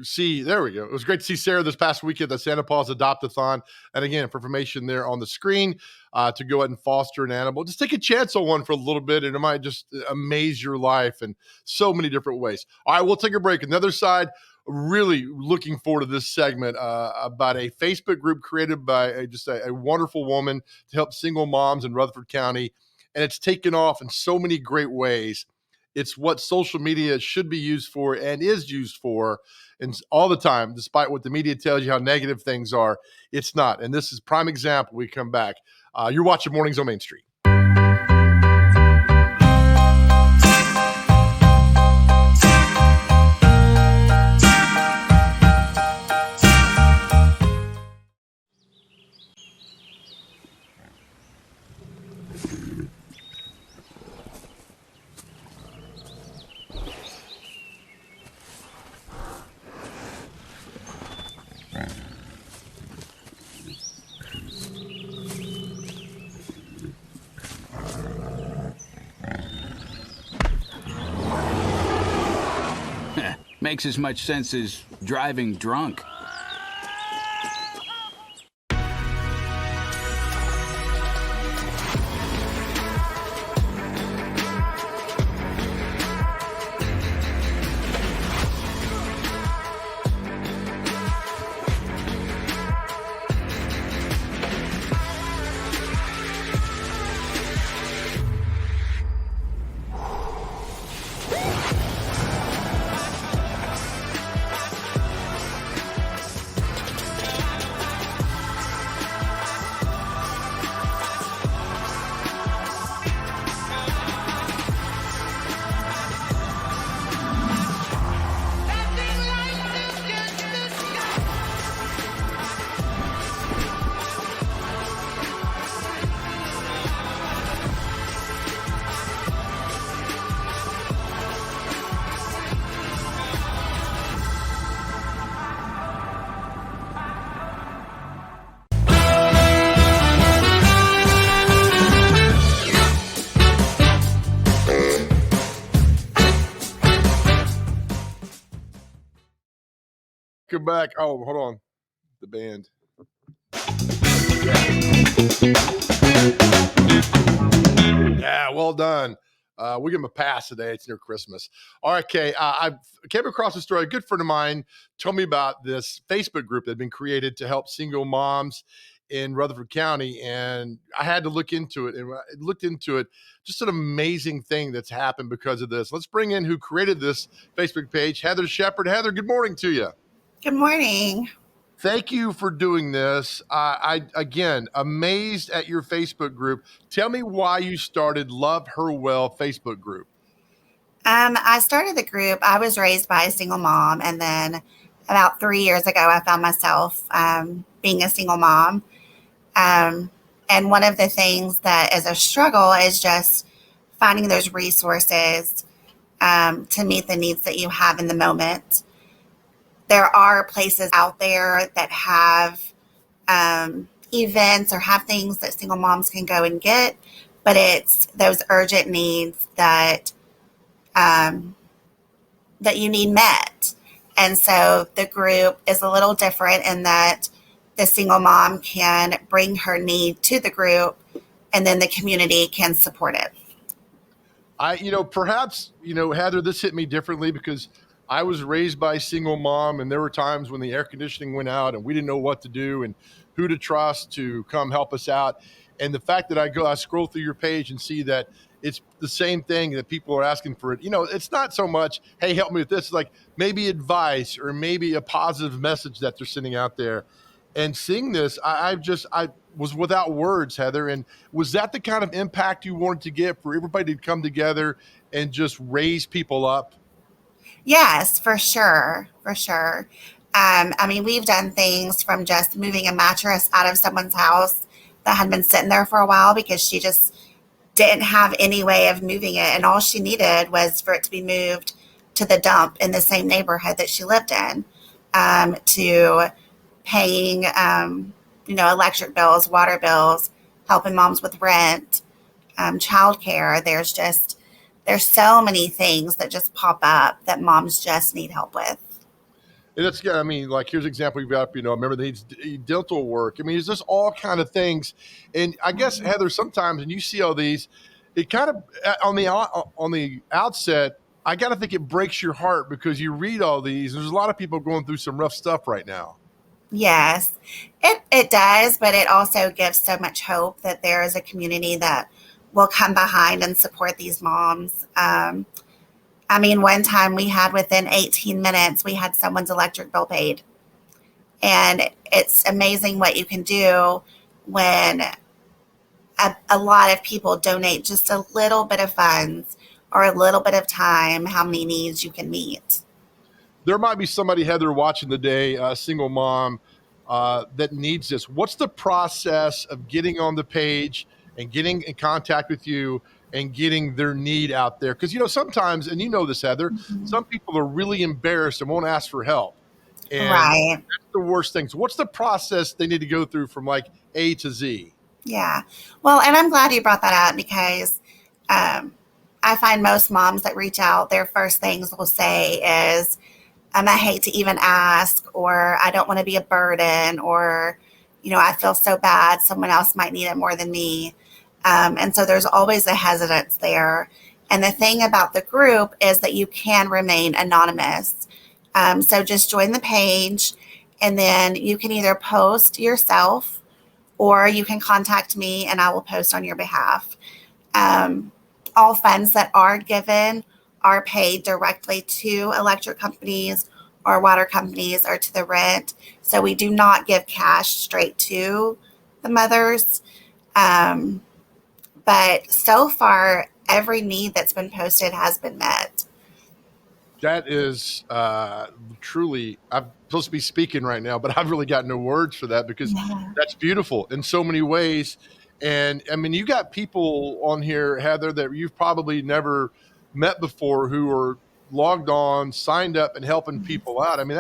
See, there we go. It was great to see Sarah this past week at the Santa Paws Adopt-a-thon. And again, for information there on the screen to go ahead and foster an animal. Just take a chance on one for a little bit, and it might just amaze your life in so many different ways. All right, we'll take a break. On the other side, really looking forward to this segment about a Facebook group created by a wonderful woman to help single moms in Rutherford County. And it's taken off in so many great ways. It's what social media should be used for and is used for. And all the time, despite what the media tells you how negative things are, it's not. And this is prime example. We come back. You're watching Mornings on Main Street. Makes as much sense as driving drunk. Come back. Oh, hold on. The band. Yeah, well done. We give him a pass today. It's near Christmas. All right, Kay. I came across a story. A good friend of mine told me about this Facebook group that had been created to help single moms in Rutherford County, and I had to look into it. And I looked into it. Just an amazing thing that's happened because of this. Let's bring in who created this Facebook page, Heather Shepard. Heather, good morning to you. Good morning. Thank you for doing this. I again, amazed at your Facebook group. Tell me why you started Love Her Well Facebook group. I started the group. I was raised by a single mom, and then about 3 years ago, I found myself being a single mom. And one of the things that is a struggle is just finding those resources to meet the needs that you have in the moment. There are places out there that have events or have things that single moms can go and get, but it's those urgent needs that that you need met. And so the group is a little different in that the single mom can bring her need to the group, and then the community can support it. Perhaps, Heather, this hit me differently because I was raised by a single mom, and there were times when the air conditioning went out and we didn't know what to do and who to trust to come help us out. And the fact that I scroll through your page and see that it's the same thing that people are asking for it. It's not so much, hey, help me with this. It's like maybe advice or maybe a positive message that they're sending out there. And seeing this, I was without words, Heather. And was that the kind of impact you wanted to get for everybody to come together and just raise people up? Yes, for sure. For sure. We've done things from just moving a mattress out of someone's house that had been sitting there for a while because she just didn't have any way of moving it. And all she needed was for it to be moved to the dump in the same neighborhood that she lived in, to paying electric bills, water bills, helping moms with rent, childcare. There's so many things that just pop up that moms just need help with. And it's, I mean, like, here's an example you've got, remember they need dental work. I mean, it's just all kind of things. And I guess, Heather, sometimes, and you see all these, it kind of, on the outset, I got to think it breaks your heart because you read all these. There's a lot of people going through some rough stuff right now. Yes, it does, but it also gives so much hope that there is a community that will come behind and support these moms. I mean, one time we had within 18 minutes, we had someone's electric bill paid. And it's amazing what you can do when a lot of people donate just a little bit of funds or a little bit of time, how many needs you can meet. There might be somebody, Heather, watching today, a single mom that needs this. What's the process of getting on the page and getting in contact with you and getting their need out there? Because, sometimes, and you know this, Heather, some people are really embarrassed and won't ask for help. And Right. that's the worst thing. So what's the process they need to go through from like A to Z? Yeah. Well, and I'm glad you brought that up because I find most moms that reach out, their first things will say is, I hate to even ask, or I don't want to be a burden, or, I feel so bad. Someone else might need it more than me. And so there's always a hesitance there. And the thing about the group is that you can remain anonymous. So just join the page, and then you can either post yourself or you can contact me and I will post on your behalf. All funds that are given are paid directly to electric companies or water companies or to the rent. So we do not give cash straight to the mothers. But so far, every need that's been posted has been met. That is truly, I'm supposed to be speaking right now, but I've really got no words for that because that's beautiful in so many ways. And I mean, you got people on here, Heather, that you've probably never met before who are logged on, signed up, and helping people out. I mean,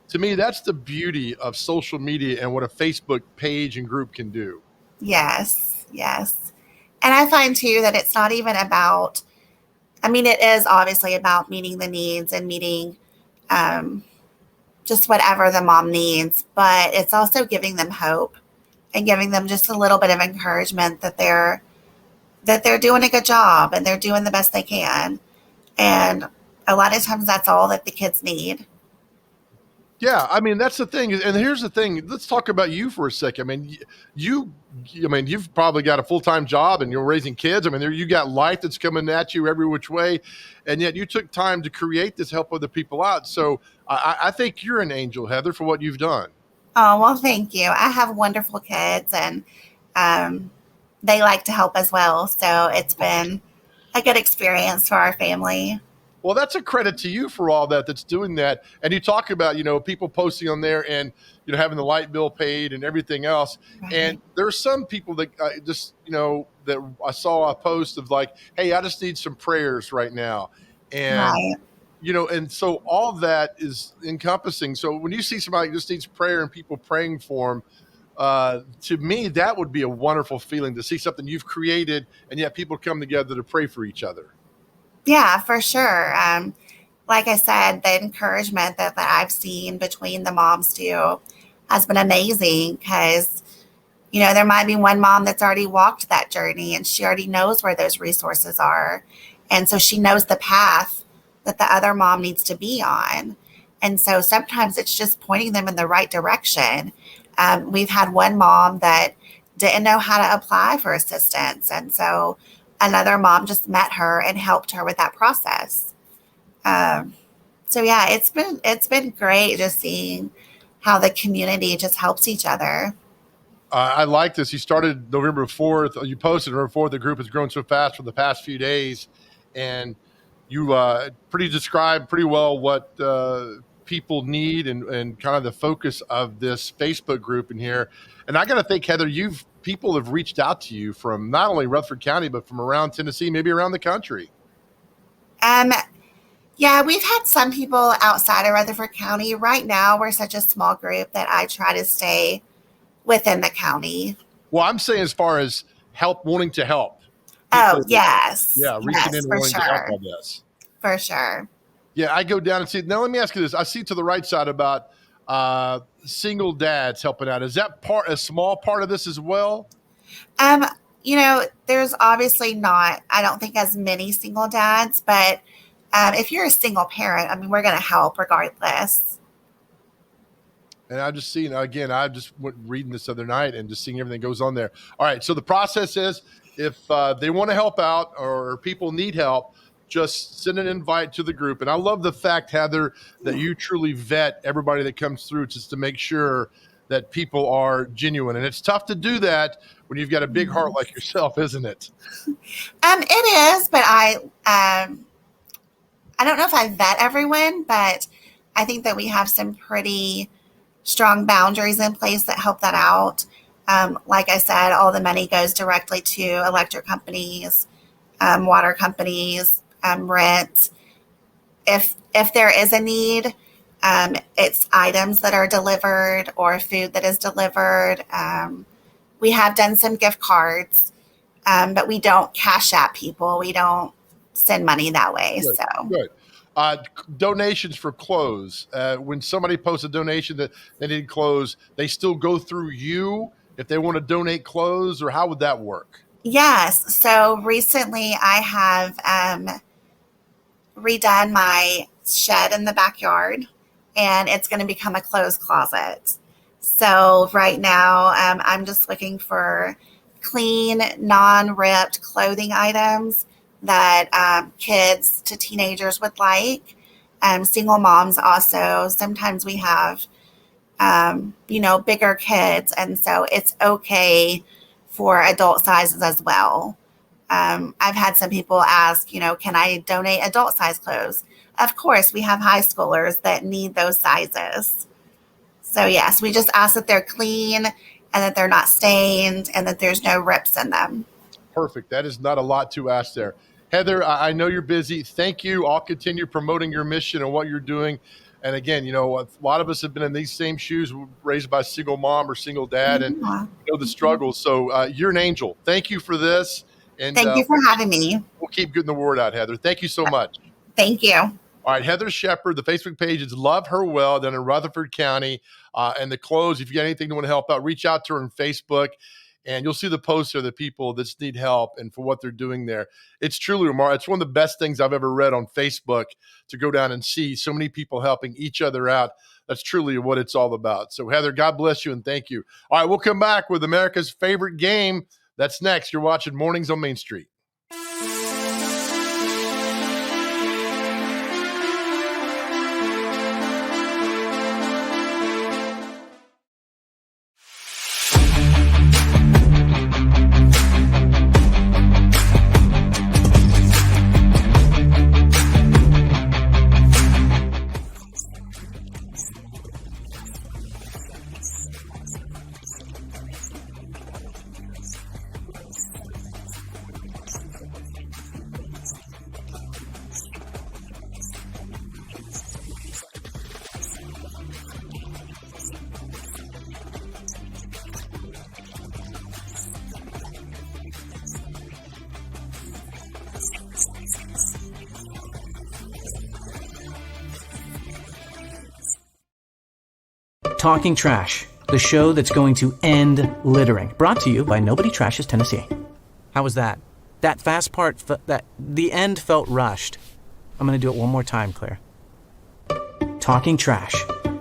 to me, that's the beauty of social media and what a Facebook page and group can do. Yes, yes. And I find too that it's not even about, it is obviously about meeting the needs and meeting just whatever the mom needs, but it's also giving them hope and giving them just a little bit of encouragement that they're doing a good job and they're doing the best they can. And a lot of times that's all that the kids need. Yeah, I mean, that's the thing. And here's the thing. Let's talk about you for a second. I mean, you've probably got a full-time job and you're raising kids. I mean, you got life that's coming at you every which way. And yet you took time to create this, help other people out. So I think you're an angel, Heather, for what you've done. Oh, well, thank you. I have wonderful kids and they like to help as well. So it's been a good experience for our family. Well, that's a credit to you for all that's doing that. And you talk about, people posting on there and, having the light bill paid and everything else. Right. And there's some people that that I saw a post of like, hey, I just need some prayers right now. And, right. And so all of that is encompassing. So when you see somebody just needs prayer and people praying for them, to me, that would be a wonderful feeling to see something you've created and yet people come together to pray for each other. Yeah, for sure. Like I said, the encouragement that I've seen between the moms too has been amazing because, there might be one mom that's already walked that journey and she already knows where those resources are. And so she knows the path that the other mom needs to be on. And so sometimes it's just pointing them in the right direction. We've had one mom that didn't know how to apply for assistance. And so another mom just met her and helped her with that process. So yeah, it's been great just seeing how the community just helps each other. I like this. You started November 4th. You posted November 4th. The group has grown so fast for the past few days. And you described pretty well what people need and kind of the focus of this Facebook group in here. And I got to think, Heather, people have reached out to you from not only Rutherford County, but from around Tennessee, maybe around the country. Yeah, we've had some people outside of Rutherford County. Right now, we're such a small group that I try to stay within the county. Well, I'm saying as far as help, wanting to help. Oh, yes. Yeah, reaching in and wanting to help on this. For sure. Yeah, I go down and see. Now, let me ask you this. I see to the right side about single dads helping out. Is that a small part of this as well? There's obviously not, I don't think, as many single dads, but if you're a single parent, I mean, we're going to help regardless. And I just seen, again, I just went reading this other night and just seeing everything goes on there. All right. So the process is if they want to help out or people need help, just send an invite to the group. And I love the fact, Heather, that you truly vet everybody that comes through just to make sure that people are genuine. And it's tough to do that when you've got a big heart like yourself, isn't it? It is, but I don't know if I vet everyone, but I think that we have some pretty strong boundaries in place that help that out. Like I said, all the money goes directly to electric companies, water companies, rent. If there is a need, it's items that are delivered or food that is delivered. We have done some gift cards, but we don't cash out people. We don't send money that way. Good. Donations for clothes. When somebody posts a donation that they need clothes, they still go through you if they want to donate clothes, or how would that work? Yes. So recently I have redone my shed in the backyard, and it's going to become a clothes closet. So right now I'm just looking for clean, non-ripped clothing items that kids to teenagers would like. Single moms also. Sometimes we have, bigger kids. And so it's okay for adult sizes as well. I've had some people ask, can I donate adult size clothes? Of course, we have high schoolers that need those sizes. So yes, we just ask that they're clean and that they're not stained and that there's no rips in them. Perfect. That is not a lot to ask there. Heather, I know you're busy. Thank you. I'll continue promoting your mission and what you're doing. And again, a lot of us have been in these same shoes, raised by a single mom or single dad, and know the struggles. So you're an angel. Thank you for this. And thank you for having me. We'll keep getting the word out, Heather. Thank you so much. Thank you. All right, Heather Shepard, the Facebook page is Love Her Well down in Rutherford County. And the clothes, if you got anything you want to help out, reach out to her on Facebook. And you'll see the posts of the people that need help and for what they're doing there. It's truly remarkable. It's one of the best things I've ever read on Facebook, to go down and see so many people helping each other out. That's truly what it's all about. So, Heather, God bless you and thank you. All right, we'll come back with America's favorite game. That's next. You're watching Mornings on Main Street. Talking Trash, the show that's going to end littering. Brought to you by Nobody Trashes Tennessee. How was that? That fast part, the end felt rushed. I'm going to do it one more time, Claire. Talking Trash,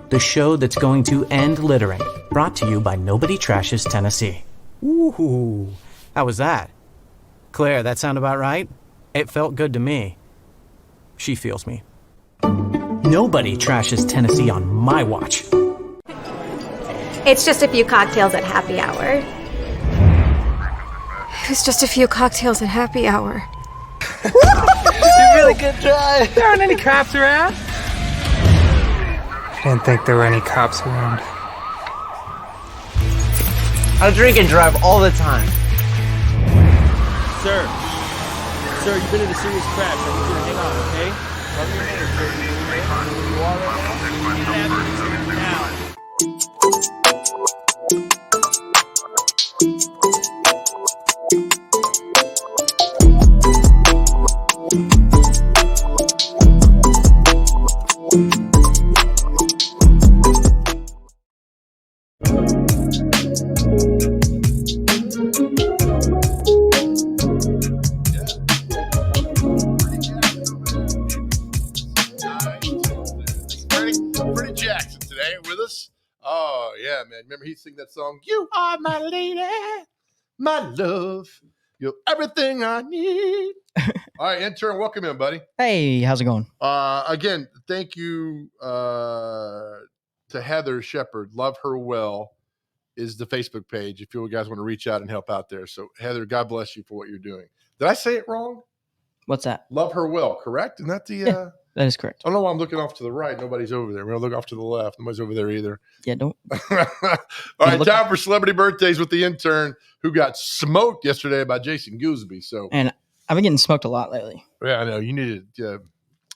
the show that's going to end littering. Brought to you by Nobody Trashes Tennessee. Ooh, how was that? Claire, that sound about right? It felt good to me. She feels me. Nobody trashes Tennessee on my watch. It's just a few cocktails at happy hour. It was just a few cocktails at happy hour. You really good try. There aren't any cops around. I didn't think there were any cops around. I drink and drive all the time. Sir, you've been in a serious crash. I need you to hang on, okay? Cover your head, sir. You are right now? Now. Freddie Jackson today with us. Oh, yeah, man. Remember he sang that song, You Are My Lady, My Love, You're Everything I Need. All right, intern, welcome in, buddy. Hey, how's it going? Again, thank you to Heather Shepard. Love Her Well is the Facebook page if you guys want to reach out and help out there. So, Heather, God bless you for what you're doing. Did I say it wrong? What's that? Love Her Well, correct? Isn't that the... Yeah, that is correct. I don't know why I'm looking off to the right. Nobody's over there. We're going to look off to the left. Nobody's over there either. Yeah, don't. All right, time for celebrity birthdays with the intern who got smoked yesterday by Jason Gooseby. So, and I've been getting smoked a lot lately. Yeah, I know. You needed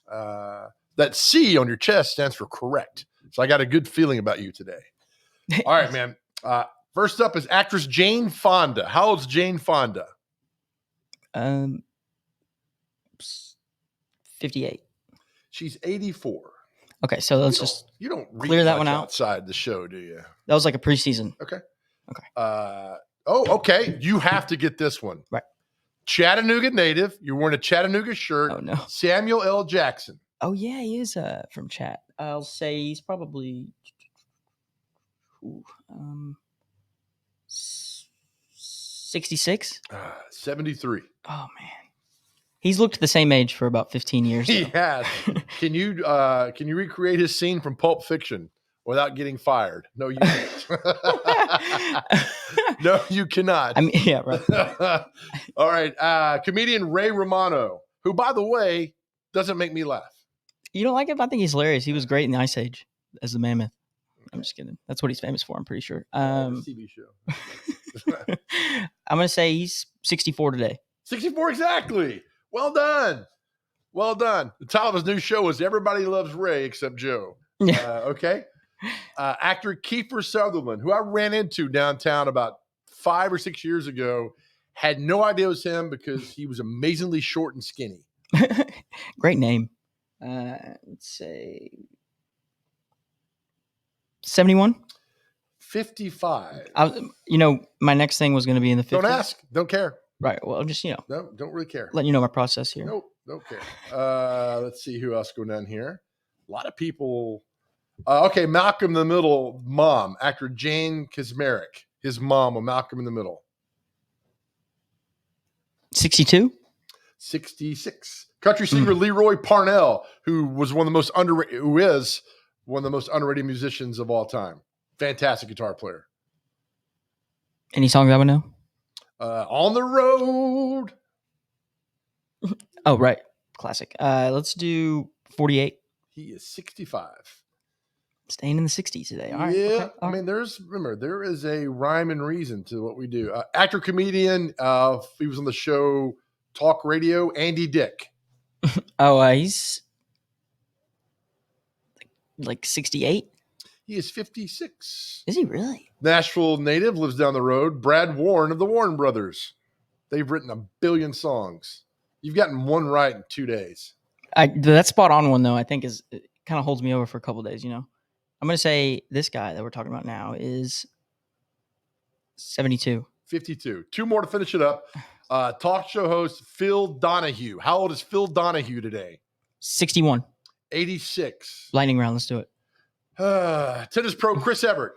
that C on your chest stands for correct. So I got a good feeling about you today. All right, man. First up is actress Jane Fonda. How old's Jane Fonda? 58. She's 84. Okay, so let's just you don't clear that one out outside the show, do you? That was like a preseason. Okay. Okay. You have to get this one. Right. Chattanooga native. You're wearing a Chattanooga shirt. Oh, no. Samuel L. Jackson. Oh, yeah, he is from Chat. I'll say he's probably 66. 73. Oh, man. He's looked the same age for about 15 years. He has. Can you recreate his scene from Pulp Fiction without getting fired? No, you can't. No, you cannot. I mean, yeah, right. All right. Comedian Ray Romano, who, by the way, doesn't make me laugh. You don't like him? I think he's hilarious. He was great in the Ice Age as the Mammoth. I'm just kidding. That's what he's famous for, I'm pretty sure. TV show. I'm going to say he's 64 today. 64 exactly. Well done. Well done. The title of his new show is Everybody Loves Ray Except Joe. Yeah. Okay. Actor Kiefer Sutherland, who I ran into downtown about 5 or 6 years ago, had no idea it was him because he was amazingly short and skinny. Great name. Let's say 71. 55. My next thing was going to be in the 50s. Don't ask. Don't care. Right. Well, just, No, don't really care. letting you know my process here. Nope, don't care. Let's see who else going down here. A lot of people. Okay, Malcolm in the Middle mom, actor Jane Kaczmarek. His mom of Malcolm in the Middle. 62? 66. Country singer Leroy Parnell, who is one of the most underrated musicians of all time. Fantastic guitar player. Any songs I would know? On the Road. Oh, right. Classic. Let's do 48. He is 65. Staying in the 60s today. All right. Yeah. Okay. I mean, there is a rhyme and reason to what we do. Actor, comedian, he was on the show Talk Radio, Andy Dick. He's like 68. He is 56. Is he really? Nashville native, lives down the road. Brad Warren of the Warren Brothers. They've written 1 billion songs. You've gotten one right in 2 days. That spot on one, though, I think it kind of holds me over for a couple days, I'm going to say this guy that we're talking about now is 72. 52. 2 more to finish it up. Talk show host Phil Donahue. How old is Phil Donahue today? 61. 86. Lightning round. Let's do it. Tennis pro Chris Evert.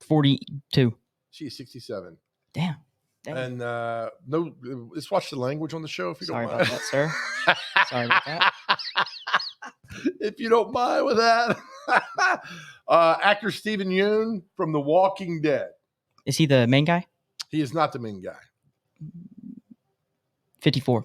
42. She is 67. Damn. And no, let's watch the language on the show if you Sorry don't mind. about that, sir. Sorry about that. If you don't mind with that. Actor Stephen Yeun from The Walking Dead. Is he the main guy? He is not the main guy. 54.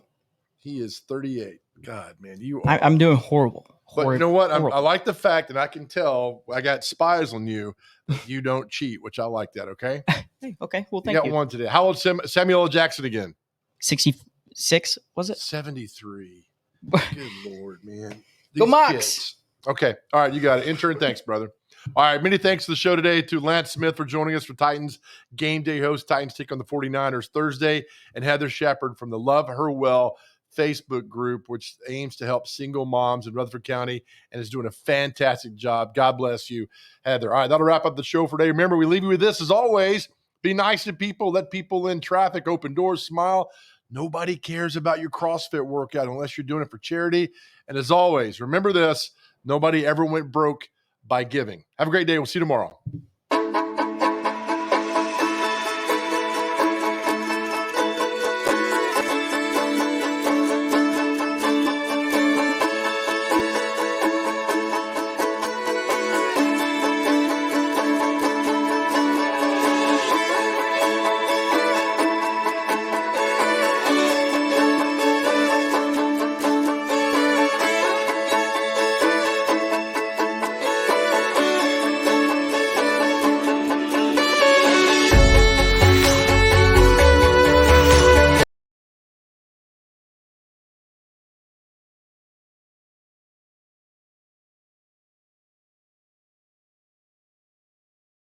He is 38. God, man, I'm doing horrible. But you know what? I like the fact, and I can tell I got spies on you, that you don't cheat, which I like that, okay? Hey, okay. Well, thank you. you. Got one today. How old Samuel L. Jackson again? 66, was it? 73. Good Lord, man. Go Mox! Kids. Okay. All right, you got it. Intern, thanks, brother. All right, many thanks to the show today, to Lance Smith for joining us for Titans Game Day Host. Titans take on the 49ers Thursday, and Heather Shepard from the Love Her Well Facebook group, which aims to help single moms in Rutherford County and is doing a fantastic job. God bless you, Heather. All right, that'll wrap up the show for today. Remember, we leave you with this as always. Be nice to people, let people in, traffic, open doors, smile. Nobody cares about your CrossFit workout unless you're doing it for charity. And as always, remember this, nobody ever went broke by giving. Have a great day. We'll see you tomorrow.